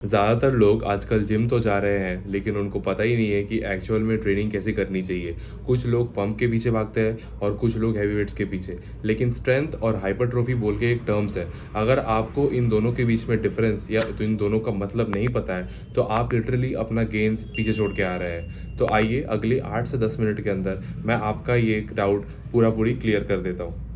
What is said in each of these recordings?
ज़्यादातर लोग आजकल जिम तो जा रहे हैं लेकिन उनको पता ही नहीं है कि एक्चुअल में ट्रेनिंग कैसे करनी चाहिए। कुछ लोग पंप के पीछे भागते हैं और कुछ लोग हैवी वेट्स के पीछे। लेकिन स्ट्रेंथ और हाइपरट्रोफी बोल के एक टर्म्स है। अगर आपको इन दोनों के बीच में डिफरेंस या तो इन दोनों का मतलब नहीं पता है तो आप लिटरली अपना गेन्स पीछे छोड़ के आ रहे हैं। तो आइए अगले 8 से 10 मिनट के अंदर मैं आपका ये डाउट पूरी क्लियर कर देता हूँ।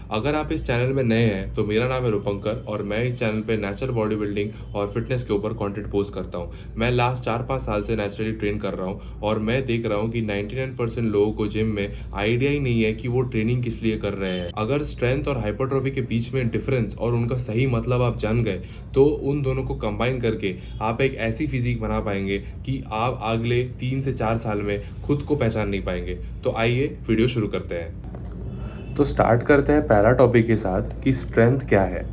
अगर आप इस चैनल में नए हैं तो मेरा नाम है रूपंकर और मैं इस चैनल पे नेचुरल बॉडी बिल्डिंग और फिटनेस के ऊपर कंटेंट पोस्ट करता हूँ। मैं लास्ट 4-5 साल से नेचुरली ट्रेन कर रहा हूँ और मैं देख रहा हूँ कि 99% लोगों को जिम में आइडिया ही नहीं है कि वो ट्रेनिंग किस लिए कर रहे हैं। अगर स्ट्रेंथ और हाइपरट्रोफी के बीच में डिफरेंस और उनका सही मतलब आप जान गए तो उन दोनों को कंबाइन करके आप एक ऐसी फिजिक बना पाएंगे कि आप अगले 3 से 4 साल में खुद को पहचान नहीं पाएंगे। तो आइए वीडियो शुरू करते हैं। तो स्टार्ट करते हैं पहला टॉपिक के साथ कि स्ट्रेंथ क्या है।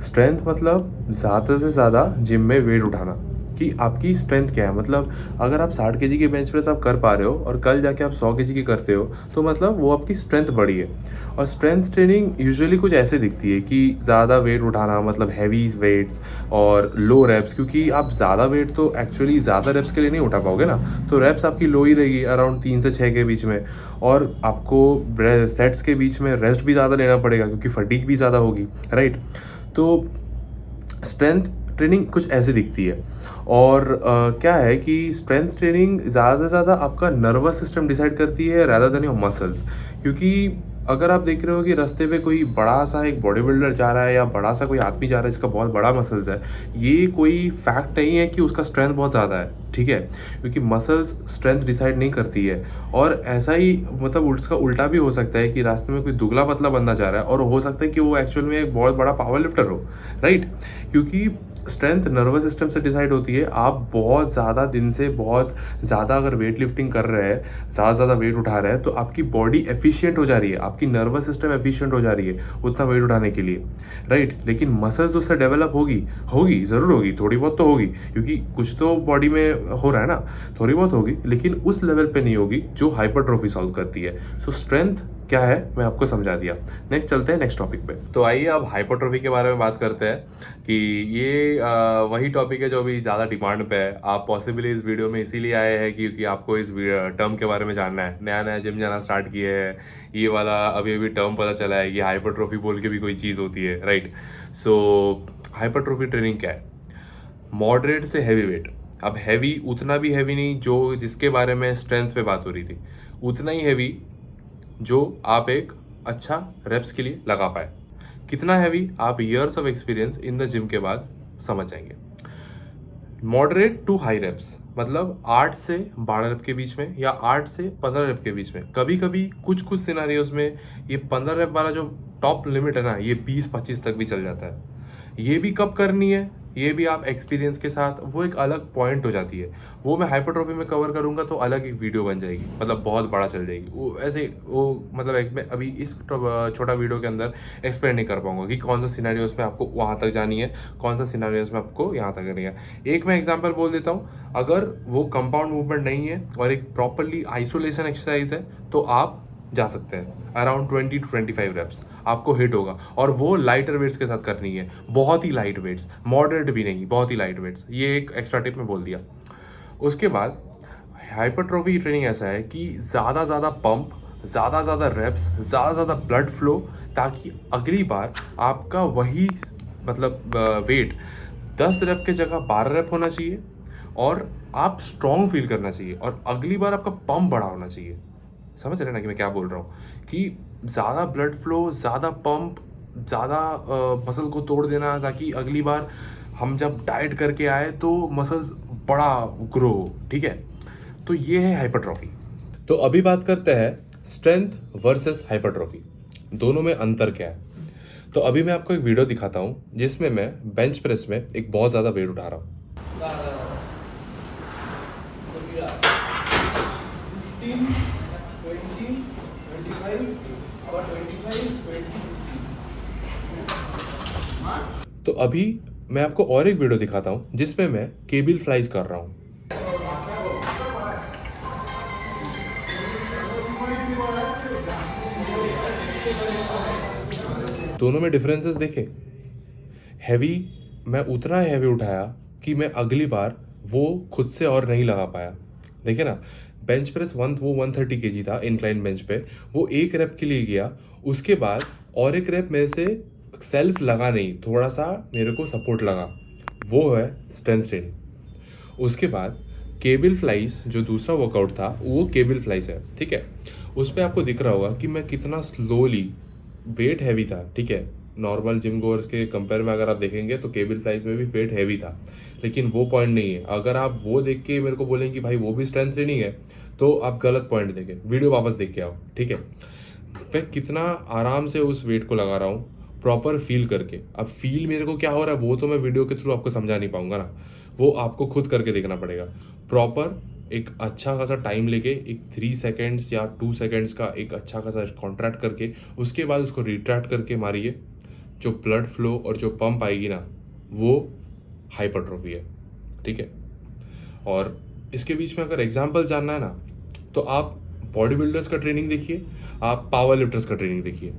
स्ट्रेंथ मतलब ज़्यादा से ज़्यादा जिम में वेट उठाना। कि आपकी स्ट्रेंथ क्या है, मतलब अगर आप 60 केजी की बेंच प्रेस आप कर पा रहे हो और कल जाके आप 100 केजी की करते हो तो मतलब वो आपकी स्ट्रेंथ बढ़ी है। और स्ट्रेंथ ट्रेनिंग यूजुअली कुछ ऐसे दिखती है कि ज़्यादा वेट उठाना, मतलब हैवी वेट्स और लो रेप्स, क्योंकि आप ज़्यादा वेट तो एक्चुअली ज़्यादा रेप्स के लिए नहीं उठा पाओगे ना। तो रेप्स आपकी लो ही रहेगी, अराउंड 3 से 6 के बीच में। और आपको सेट्स के बीच में रेस्ट भी ज़्यादा लेना पड़ेगा क्योंकि फटीग भी ज़्यादा होगी, राइट। तो स्ट्रेंथ ट्रेनिंग कुछ ऐसे दिखती है। और क्या है कि स्ट्रेंथ ट्रेनिंग ज़्यादा से ज़्यादा आपका नर्वस सिस्टम डिसाइड करती है रादर देन योर मसल्स। क्योंकि अगर आप देख रहे हो कि रास्ते पे कोई बड़ा सा एक बॉडी बिल्डर जा रहा है या बड़ा सा कोई आदमी जा रहा है जिसका बहुत बड़ा मसल्स है, ये कोई फैक्ट नहीं है कि उसका स्ट्रेंथ बहुत ज़्यादा है, ठीक है। क्योंकि मसल्स स्ट्रेंथ डिसाइड नहीं करती है। और ऐसा ही मतलब उसका उल्टा भी हो सकता है कि रास्ते में कोई दुबला पतला बंदा जा रहा है और हो सकता है कि वो एक्चुअल में एक बहुत बड़ा पावर लिफ्टर हो, राइट। क्योंकि स्ट्रेंथ नर्वस सिस्टम से डिसाइड होती है। आप बहुत ज़्यादा दिन से बहुत ज़्यादा अगर वेट लिफ्टिंग कर रहे हैं, ज़्यादा ज़्यादा वेट उठा रहे हैं, तो आपकी बॉडी एफिशिएंट हो जा रही है, आपकी नर्वस सिस्टम एफिशिएंट हो जा रही है उतना वेट उठाने के लिए, राइट। लेकिन मसल्स उससे डेवलप होगी होगी ज़रूर होगी, थोड़ी बहुत तो होगी, क्योंकि कुछ तो बॉडी में हो रहा है ना, थोड़ी बहुत होगी, लेकिन उस लेवल पे नहीं होगी जो हाइपरट्रोफी सॉल्व करती है। सो स्ट्रेंथ क्या है मैं आपको समझा दिया। नेक्स्ट चलते हैं नेक्स्ट टॉपिक पे। तो आइए अब हाइपरट्रोफी के बारे में बात करते हैं कि ये वही टॉपिक है जो अभी ज़्यादा डिमांड पे है। आप पॉसिबली इस वीडियो में इसीलिए आए हैं क्योंकि आपको इस टर्म के बारे में जानना है। नया नया जिम जाना स्टार्ट किए हैं, ये वाला अभी अभी टर्म पता चला है कि हाइपरट्रोफी बोल के भी कोई चीज़ होती है, राइट। सो हाइपरट्रोफी ट्रेनिंग क्या है? मॉडरेट से हैवी वेट। अब हैवी उतना भी हैवी नहीं जो जिसके बारे में स्ट्रेंथ पे बात हो रही थी, उतना ही हैवी जो आप एक अच्छा रेप्स के लिए लगा पाए। कितना हैवी आप years of experience in the gym के बाद समझ जाएंगे। मॉडरेट टू हाई रेप्स मतलब 8 से 12 रेप के बीच में या 8 से 15 रेप के बीच में। कभी कभी कुछ कुछ सिनारियोज में ये 15 रेप वाला जो टॉप लिमिट है ना, ये 20-25 तक भी चल जाता है। ये भी कब करनी है, ये भी आप एक्सपीरियंस के साथ, वो एक अलग पॉइंट हो जाती है। वो मैं हाइपरट्रोफी में कवर करूंगा तो अलग एक वीडियो बन जाएगी, मतलब बहुत बड़ा चल जाएगी वो। ऐसे वो मतलब एक मैं अभी इस छोटा वीडियो के अंदर एक्सप्लेन नहीं कर पाऊंगा कि कौन सा सिनेरियोस में आपको वहाँ तक जानी है, कौन सा सिनेरियोस में आपको यहाँ तक करनी है। एक मैं एग्जाम्पल बोल देता हूँ। अगर वो कंपाउंड मूवमेंट नहीं है और एक प्रॉपरली आइसोलेशन एक्सरसाइज है तो आप जा सकते हैं। अराउंड 20 to 25 रेप्स आपको हिट होगा और वो लाइटर वेट्स के साथ करनी है, बहुत ही लाइट वेट्स, मॉडरेट भी नहीं, बहुत ही लाइट वेट्स। ये एक एक्स्ट्रा टिप में बोल दिया। उसके बाद हाइपरट्रोफी ट्रेनिंग ऐसा है कि ज़्यादा पंप, ज़्यादा रेप्स, ज़्यादा ब्लड फ्लो, ताकि अगली बार आपका वही मतलब वेट 10 रेप के जगह 12 रेप होना चाहिए और आप स्ट्रॉन्ग फील करना चाहिए और अगली बार आपका पंप बड़ा होना चाहिए। समझ रहे ना कि मैं क्या बोल रहा हूँ? कि ज़्यादा ब्लड फ्लो, ज़्यादा पंप, ज़्यादा मसल को तोड़ देना ताकि अगली बार हम जब डाइट करके आए तो मसल्स बड़ा ग्रो हो, ठीक है। तो ये है हाइपरट्रॉफी। तो अभी बात करते हैं स्ट्रेंथ वर्सेस हाइपरट्रॉफी, दोनों में अंतर क्या है। तो अभी मैं आपको एक वीडियो दिखाता हूँ जिसमें मैं बेंच प्रेस में एक बहुत ज़्यादा वेट उठा रहा हूँ। तो अभी मैं आपको और एक वीडियो दिखाता हूँ जिसमें मैं केबल फ्लाइज कर रहा हूँ। दोनों में डिफरेंसेस देखे। हैवी, मैं उतना हैवी उठाया कि मैं अगली बार वो खुद से और नहीं लगा पाया। देखिए ना, बेंच प्रेस वो 130 केजी था इंक्लाइन बेंच पे, वो एक रैप के लिए गया, उसके बाद और एक रैप मेरे से सेल्फ लगा नहीं, थोड़ा सा मेरे को सपोर्ट लगा, वो है स्ट्रेंथ ट्रेनिंग। उसके बाद केबल फ्लाइज जो दूसरा वर्कआउट था वो केबल फ्लाइज है, ठीक है। उस पर आपको दिख रहा होगा कि मैं कितना स्लोली, वेट हैवी था, ठीक है। नॉर्मल जिम गोअर्स के कंपेयर में अगर आप देखेंगे तो केबल फ्लाइज में भी वेट हैवी था, लेकिन वो पॉइंट नहीं है। अगर आप वो देख के मेरे को बोलेंगे कि भाई वो भी स्ट्रेंथ ट्रेनिंग है, तो आप गलत पॉइंट देखें, वीडियो वापस देख के आओ, ठीक है। मैं कितना आराम से उस वेट को लगा रहा हूँ, प्रॉपर फील करके। अब फील मेरे को क्या हो रहा है वो तो मैं वीडियो के थ्रू आपको समझा नहीं पाऊंगा ना, वो आपको खुद करके देखना पड़ेगा। प्रॉपर एक अच्छा खासा टाइम लेके, एक 3 सेकेंड्स या 2 सेकेंड्स का एक अच्छा खासा कॉन्ट्रैक्ट करके, उसके बाद उसको रिट्रैक्ट करके मारिए। जो ब्लड फ्लो और जो पंप आएगी ना, वो हाइपरट्रोफी है, ठीक है। और इसके बीच में अगर एग्जाम्पल जानना है ना, तो आप बॉडी बिल्डर्स का ट्रेनिंग देखिए, आप पावर लिफ्टर्स का ट्रेनिंग देखिए,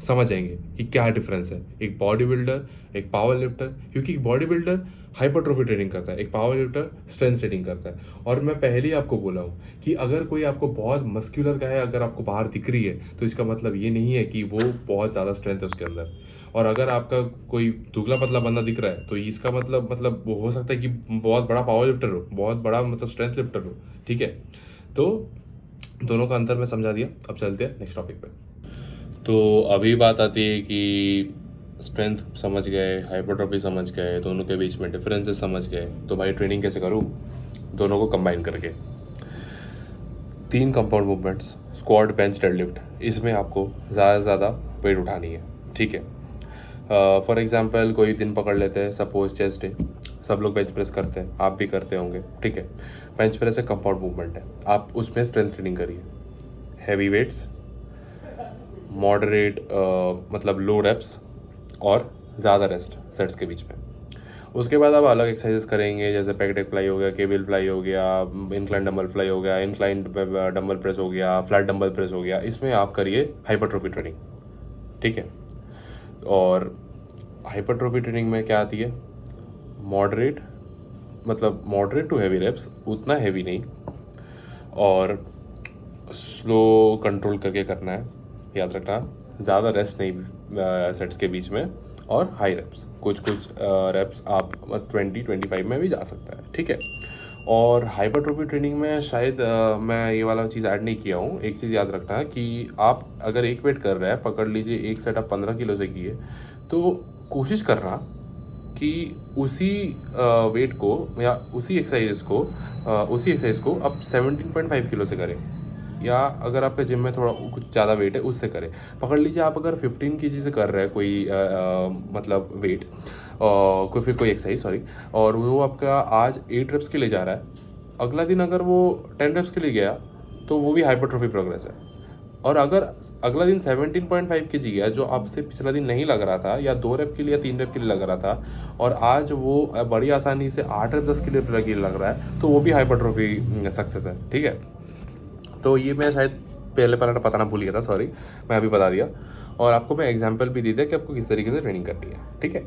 समझ जाएंगे कि क्या डिफरेंस है एक बॉडी बिल्डर, एक पावर लिफ्टर। क्योंकि एक बॉडी बिल्डर हाइपरट्रोफी ट्रेनिंग करता है, एक पावर लिफ्टर स्ट्रेंथ ट्रेनिंग करता है। और मैं पहले ही आपको बोला हूँ कि अगर कोई आपको बहुत मस्क्यूलर का है, अगर आपको बाहर दिख रही है, तो इसका मतलब ये नहीं है कि वो बहुत ज़्यादा स्ट्रेंथ है उसके अंदर। और अगर आपका कोई दुबला पतला बंदा दिख रहा है, तो इसका मतलब वो हो सकता है कि बहुत बड़ा पावर लिफ्टर हो, बहुत बड़ा मतलब स्ट्रेंथ लिफ्टर हो, ठीक है। तो दोनों का अंतर मैं समझा दिया, अब चलते हैं नेक्स्ट टॉपिक पे। तो अभी बात आती है कि स्ट्रेंथ समझ गए, हाइपरट्रॉफी समझ गए, दोनों के बीच में डिफरेंसेस समझ गए, तो भाई ट्रेनिंग कैसे करूँ दोनों को कंबाइन करके। 3 compound movements, squat, bench, deadlift, इसमें आपको ज़्यादा से ज़्यादा वेट उठानी है, ठीक है। फॉर एग्जांपल कोई दिन पकड़ लेते हैं, सपोज चेस्ट डे, सब लोग बेंच प्रेस करते हैं, आप भी करते होंगे, ठीक है। बेंच प्रेस एक कंपाउंड मूवमेंट है, आप उसमें स्ट्रेंथ ट्रेनिंग करिए, हैवी वेट्स, मॉडरेट मतलब लो रेप्स और ज़्यादा रेस्ट सेट्स के बीच में। उसके बाद आप अलग एक्सरसाइजेस करेंगे, जैसे पैक डेक फ्लाई हो गया, केबल फ्लाई हो गया, इंक्लाइन डंबल फ्लाई हो गया, इंक्लाइन डंबल प्रेस हो गया, फ्लैट डंबल प्रेस हो गया। इसमें आप करिए हाइपरट्रोफी ट्रेनिंग, ठीक है। और हाइपरट्रोफी ट्रेनिंग में क्या आती है, मॉडरेट, मतलब मॉडरेट टू हैवी रेप्स, उतना हैवी नहीं, और स्लो कंट्रोल करके करना है, याद रखना। ज़्यादा रेस्ट नहीं सेट्स के बीच में, और हाई रेप्स, कुछ रेप्स आप 20-25 में भी जा सकता है, ठीक है। और हाइपरट्रोफी ट्रेनिंग में शायद मैं ये वाला चीज़ ऐड नहीं किया हूँ। एक चीज़ याद रखना है कि आप अगर एक वेट कर रहे हैं, पकड़ लीजिए एक सेट आप 15 किलो से किए, तो कोशिश करना कि उसी वेट को या उसी एक्सरसाइज को आप 17.5 किलो से करें, या अगर आपके जिम में थोड़ा कुछ ज़्यादा वेट है उससे करें। पकड़ लीजिए आप अगर 15 केजी से कर रहे हैं कोई मतलब वेट, कोई एक्सरसाइज सॉरी, और वो आपका आज 8 रेप्स के लिए जा रहा है, अगला दिन अगर वो 10 रेप्स के लिए गया, तो वो भी हाइपरट्रोफी प्रोग्रेस है। और अगर अगला दिन 17.5 केजी गया, जो आपसे पिछला दिन नहीं लग रहा था, या 2 रेप के लिए या 3 रेप के लिए लग रहा था, और आज वो बड़ी आसानी से 8 रेप 10 के लिए लग रहा है, तो वो भी हाइपरट्रोफी सक्सेस है, ठीक है। तो ये मैं शायद पहले बताना भूल गया था, सॉरी, मैं अभी बता दिया। और आपको मैं एग्जांपल भी दी थी कि आपको किस तरीके से ट्रेनिंग करनी है, ठीक है।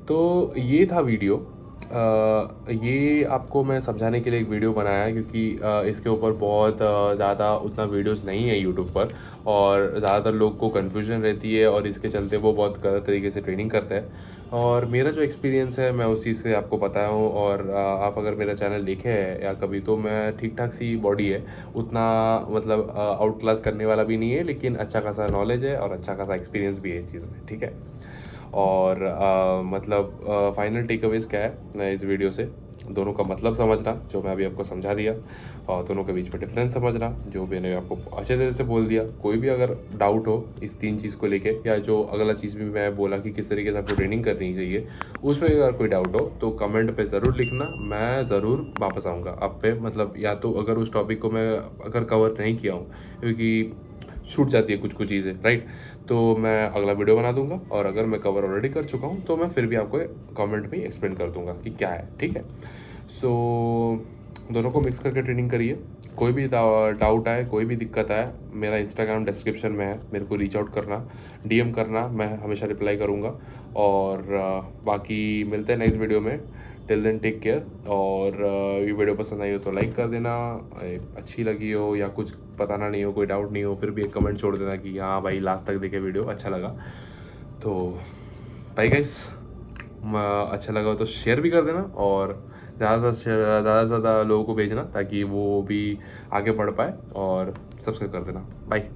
तो ये था वीडियो, ये आपको मैं समझाने के लिए एक वीडियो बनाया है, क्योंकि इसके ऊपर बहुत ज़्यादा उतना वीडियोस नहीं है यूट्यूब पर, और ज़्यादातर लोग को कन्फ्यूजन रहती है, और इसके चलते वो बहुत गलत तरीके से ट्रेनिंग करते हैं। और मेरा जो एक्सपीरियंस है मैं उस चीज़ से आपको बताया हूँ। और आप अगर मेरा चैनल देखे हैं या कभी, तो मैं ठीक ठाक सी बॉडी है, उतना मतलब आउट क्लास करने वाला भी नहीं है, लेकिन अच्छा खासा नॉलेज है और अच्छा खासा एक्सपीरियंस भी है इस चीज़ में, ठीक है। और मतलब फाइनल टेक अवेज क्या है इस वीडियो से, दोनों का मतलब समझना, जो मैं अभी आपको समझा दिया, और दोनों के बीच में डिफरेंस समझना, जो मैंने आपको अच्छे तरह से बोल दिया। कोई भी अगर डाउट हो इस 3 चीज़ को लेके, या जो अगला चीज़ भी मैं बोला कि किस तरीके से आपको ट्रेनिंग करनी चाहिए, उसमें अगर कोई डाउट हो तो कमेंट पे ज़रूर लिखना, मैं ज़रूर वापस आऊँगा आप पे। मतलब या तो अगर उस टॉपिक को मैं अगर कवर नहीं किया हूँ, क्योंकि छूट जाती है कुछ कुछ चीज़ें, राइट। तो मैं अगला वीडियो बना दूंगा, और अगर मैं कवर ऑलरेडी कर चुका हूँ तो मैं फिर भी आपको कमेंट में एक्सप्लेन कर दूंगा कि क्या है, ठीक है। सो दोनों को मिक्स करके ट्रेनिंग करिए। कोई भी डाउट आए, कोई भी दिक्कत आए, मेरा इंस्टाग्राम डिस्क्रिप्शन में है, मेरे को रीच आउट करना, डीएम करना, मैं हमेशा रिप्लाई करूँगा। और बाकी मिलते हैं नेक्स्ट वीडियो में। Till then take care. और ये वीडियो पसंद आई हो तो लाइक कर देना, अच्छी लगी हो या कुछ बताना नहीं हो, कोई डाउट नहीं हो, फिर भी एक कमेंट छोड़ देना कि हाँ भाई लास्ट तक देखे वीडियो, अच्छा लगा। तो बाय गाइस, अच्छा लगा हो तो शेयर भी कर देना, और ज़्यादा से ज़्यादा लोगों को भेजना ताकि वो भी आगे बढ़ पाए, और सब्सक्राइब कर देना। बाय।